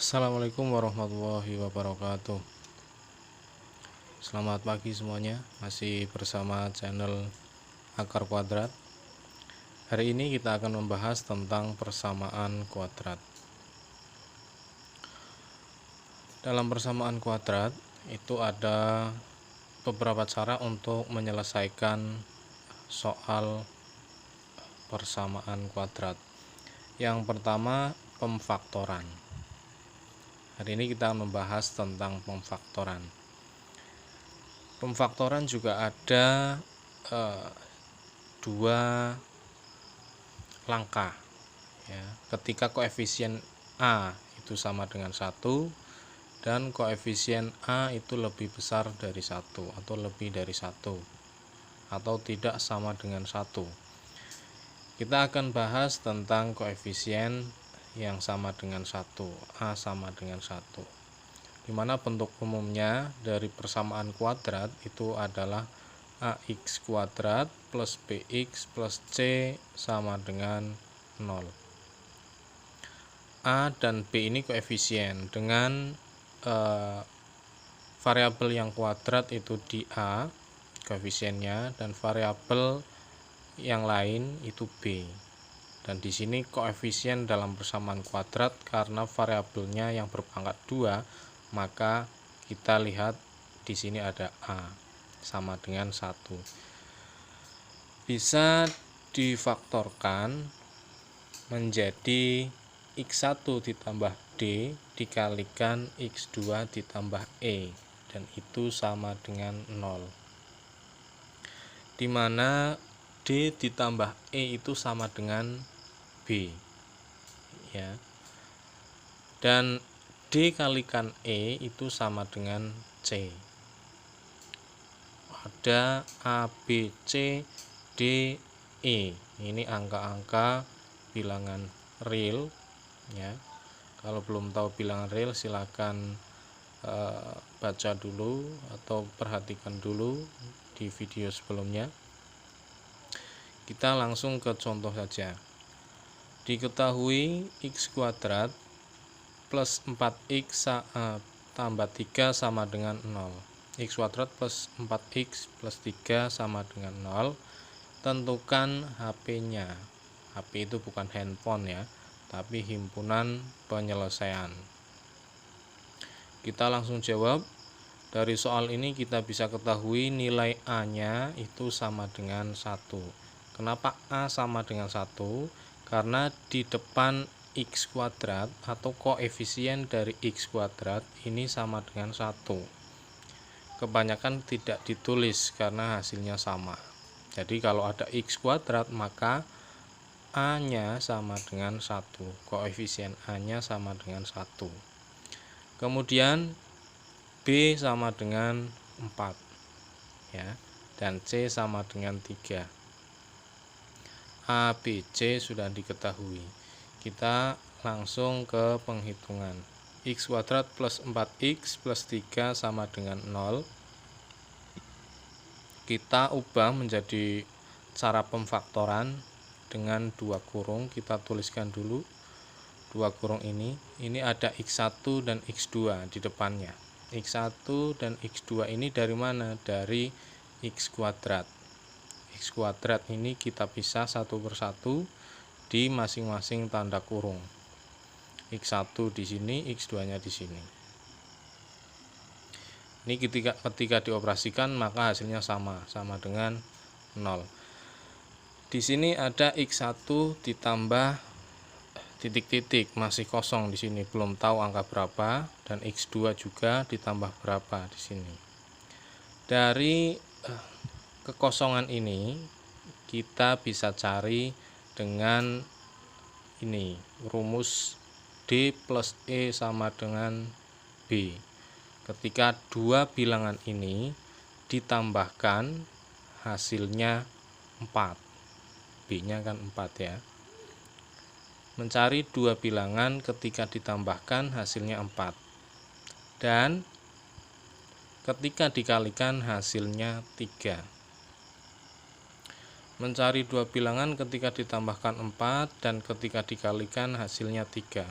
Assalamualaikum warahmatullahi wabarakatuh. Selamat pagi semuanya. Masih bersama channel Akar Kuadrat. Hari ini kita akan membahas tentang persamaan kuadrat. Dalam persamaan kuadrat itu ada beberapa cara untuk menyelesaikan soal persamaan kuadrat. Yang pertama, pemfaktoran. Hari ini kita membahas tentang pemfaktoran. Pemfaktoran juga ada dua langkah ya. Ketika koefisien A itu sama dengan 1 dan koefisien A itu lebih besar dari 1 atau lebih dari 1 atau tidak sama dengan 1. Kita akan bahas tentang koefisien yang sama dengan 1, A sama dengan 1, dimana bentuk umumnya dari persamaan kuadrat itu adalah AX kuadrat plus BX plus C sama dengan 0. A dan B ini koefisien dengan variabel yang kuadrat itu di A koefisiennya dan variabel yang lain itu B. Dan di sini koefisien dalam persamaan kuadrat karena variabelnya yang berpangkat 2, maka kita lihat di sini ada A sama dengan 1. Bisa difaktorkan menjadi X1 ditambah D dikalikan X2 ditambah E, dan itu sama dengan 0. Dimana D ditambah E itu sama dengan B ya. Dan D kalikan E itu sama dengan C. Ada A, B, C, D, E. Ini angka-angka bilangan real ya. Kalau belum tahu bilangan real silakan baca dulu atau perhatikan dulu di video sebelumnya. Kita langsung ke contoh saja. Diketahui X kuadrat plus 4X tambah 3 sama dengan 0. X kuadrat plus 4X plus 3 sama dengan 0. Tentukan HP-nya. HP itu bukan handphone ya, tapi himpunan penyelesaian. Kita langsung jawab. Dari soal ini kita bisa ketahui nilai A-nya itu sama dengan 1. Kenapa A sama dengan 1? Karena di depan X kuadrat atau koefisien dari X kuadrat ini sama dengan 1. Kebanyakan tidak ditulis karena hasilnya sama. Jadi kalau ada X kuadrat maka A-nya sama dengan 1. Koefisien A-nya sama dengan 1. Kemudian B sama dengan 4 ya, dan C sama dengan 3. A, B, C sudah diketahui. Kita langsung ke penghitungan. X kuadrat plus 4X plus 3 sama dengan 0. Kita ubah menjadi cara pemfaktoran dengan 2 kurung. Kita tuliskan dulu 2 kurung ini. Ini ada X1 dan X2 di depannya. X1 dan X2 ini dari mana? Dari X kuadrat. X kuadrat ini kita pisah satu persatu di masing-masing tanda kurung. X1 di sini, X2-nya di sini. Ini ketika dioperasikan maka hasilnya sama dengan 0. Di sini ada X1 ditambah titik-titik, masih kosong di sini, belum tahu angka berapa, dan X2 juga ditambah berapa di sini. Dari kekosongan ini kita bisa cari dengan ini, rumus D plus E sama dengan B. Ketika dua bilangan ini ditambahkan hasilnya 4. B-nya kan 4 ya. Mencari dua bilangan ketika ditambahkan hasilnya 4. Dan ketika dikalikan hasilnya 3. Mencari dua bilangan ketika ditambahkan 4 dan ketika dikalikan hasilnya 3.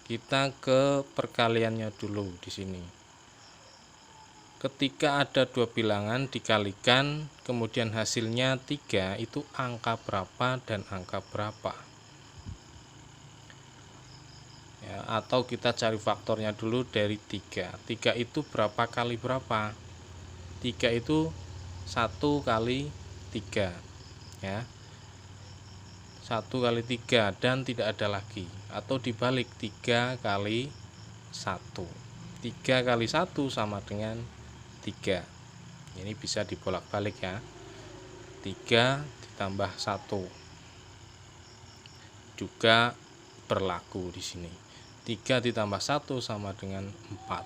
Kita ke perkaliannya dulu di sini. Ketika ada dua bilangan dikalikan, kemudian hasilnya 3, itu angka berapa dan angka berapa? Ya, atau kita cari faktornya dulu dari 3. 3 itu berapa kali berapa? 3 itu 1 kali 3. Ya. 1 kali 3 dan tidak ada lagi. Atau dibalik 3 kali 1. 3 kali 1 sama dengan 3. Ini bisa dibolak-balik ya. 3 ditambah 1 juga berlaku di sini. 3 ditambah 1 sama dengan 4.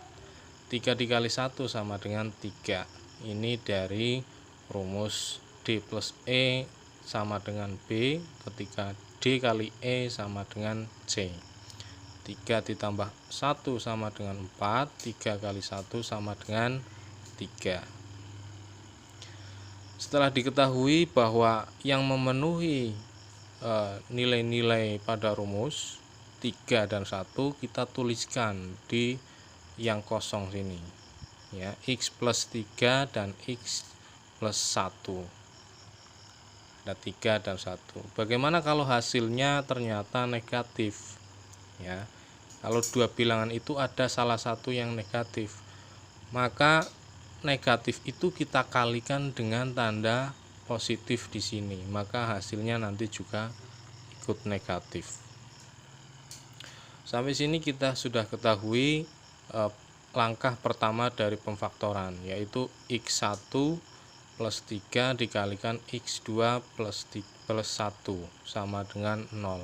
3 dikali 1 sama dengan 3. Ini dari rumus D plus E sama dengan B ketika D kali E sama dengan C. 3 ditambah 1 sama dengan 4. 3 kali 1 sama dengan 3. Setelah diketahui bahwa yang memenuhi nilai-nilai pada rumus 3 dan 1, kita tuliskan di yang kosong sini ya, X plus 3 dan X plus 1. Ada 3 dan 1. Bagaimana kalau hasilnya ternyata negatif ya? Kalau dua bilangan itu ada salah satu yang negatif, maka negatif itu kita kalikan dengan tanda positif di sini, maka hasilnya nanti juga ikut negatif. Sampai sini kita sudah ketahui langkah pertama dari pemfaktoran, yaitu X1 plus 3 dikalikan X2 plus 1 sama dengan 0.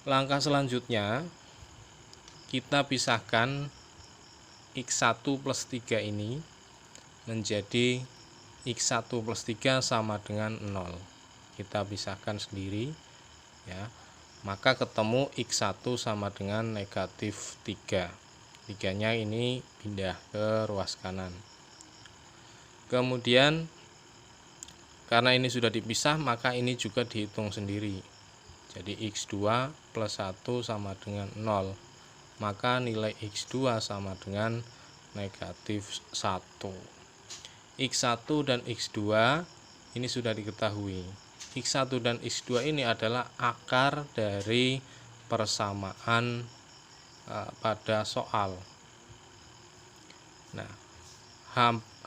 Langkah selanjutnya kita pisahkan X1 plus 3 ini menjadi X1 plus 3 sama dengan 0. Kita pisahkan sendiri ya. Maka ketemu X1 sama dengan negatif 3. 3-nya ini pindah ke ruas kanan. Kemudian karena ini sudah dipisah, maka ini juga dihitung sendiri. Jadi X2 plus 1 sama dengan 0. Maka nilai X2 sama dengan negatif 1. X1 dan X2 ini sudah diketahui. X1 dan X2 ini adalah akar dari persamaan pada soal. Nah,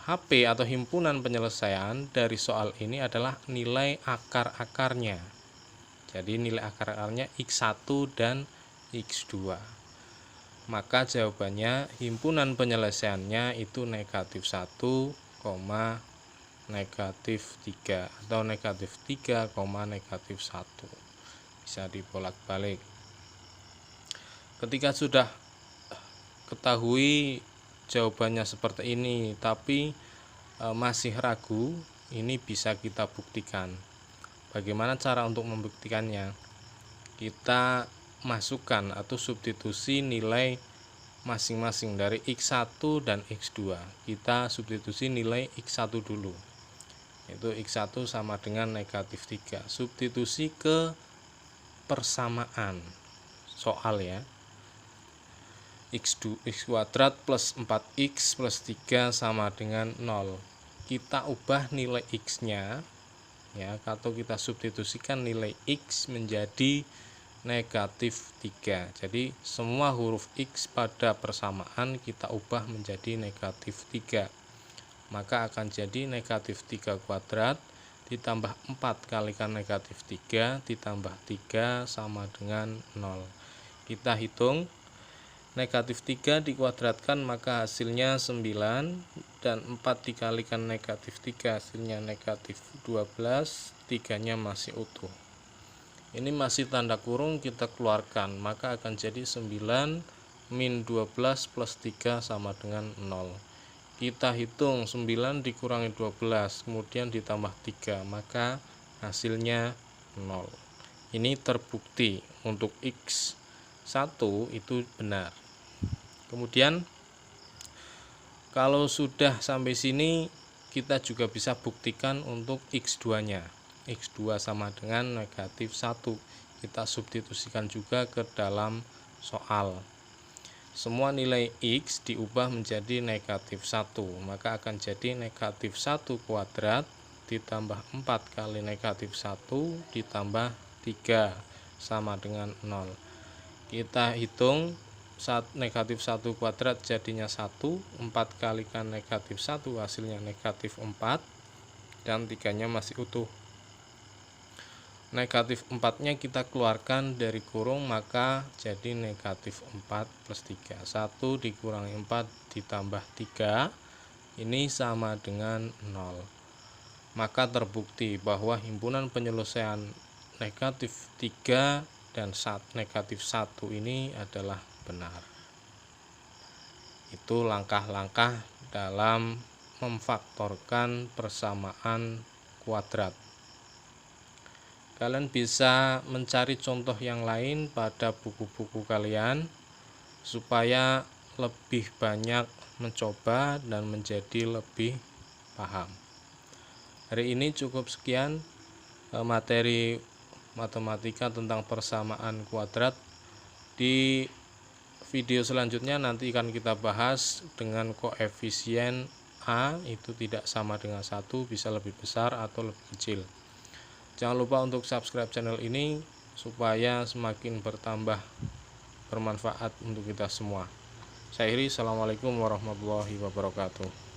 HP atau himpunan penyelesaian dari soal ini adalah nilai akar-akarnya. Jadi nilai akar-akarnya X1 dan X2. Maka jawabannya himpunan penyelesaiannya itu negatif 1, negatif 3 atau negatif 3, negatif 1. Bisa dibolak-balik. Ketika sudah ketahui jawabannya seperti ini tapi masih ragu, ini bisa kita buktikan. Bagaimana cara untuk membuktikannya? Kita masukkan atau substitusi nilai masing-masing dari X1 dan X2. Kita substitusi nilai X1 dulu, yaitu X1 sama dengan negatif 3. Substitusi ke persamaan soal ya. X kuadrat plus 4X plus 3 sama dengan 0. Kita ubah nilai X-nya ya, atau kita substitusikan nilai X menjadi negatif 3. Jadi semua huruf X pada persamaan kita ubah menjadi negatif 3. Maka akan jadi negatif 3 kuadrat ditambah 4 kalikan negatif 3 ditambah 3 sama dengan 0. Kita hitung negatif 3 dikuadratkan maka hasilnya 9, dan 4 dikalikan negatif 3 hasilnya negatif 12, 3-nya masih utuh. Ini masih tanda kurung, kita keluarkan, maka akan jadi 9 min 12 plus 3 sama dengan 0. Kita hitung 9 dikurangi 12 kemudian ditambah 3, maka hasilnya 0. Ini terbukti untuk X1 itu benar. Kemudian kalau sudah sampai sini kita juga bisa buktikan untuk X2 nya. X2 sama dengan negatif 1. Kita substitusikan juga ke dalam soal. Semua nilai X diubah menjadi negatif 1, maka akan jadi negatif 1 kuadrat ditambah 4 kali negatif 1 ditambah 3 sama dengan 0. Kita hitung negatif 1 kuadrat jadinya 1, 4 kalikan negatif 1 hasilnya negatif 4, dan 3-nya masih utuh. Negatif 4-nya kita keluarkan dari kurung, maka jadi negatif 4 plus 3. 1 dikurangi 4 ditambah 3, ini sama dengan 0. Maka terbukti bahwa himpunan penyelesaian negatif 3 dan negatif 1 ini adalah benar. Itu langkah-langkah dalam memfaktorkan persamaan kuadrat. Kalian bisa mencari contoh yang lain pada buku-buku kalian supaya lebih banyak mencoba dan menjadi lebih paham. Hari ini cukup sekian materi matematika tentang persamaan kuadrat. Di video selanjutnya nanti akan kita bahas dengan koefisien A itu tidak sama dengan 1, bisa lebih besar atau lebih kecil. Jangan lupa untuk subscribe channel ini supaya semakin bertambah bermanfaat untuk kita semua. Saya Iri, assalamualaikum warahmatullahi wabarakatuh.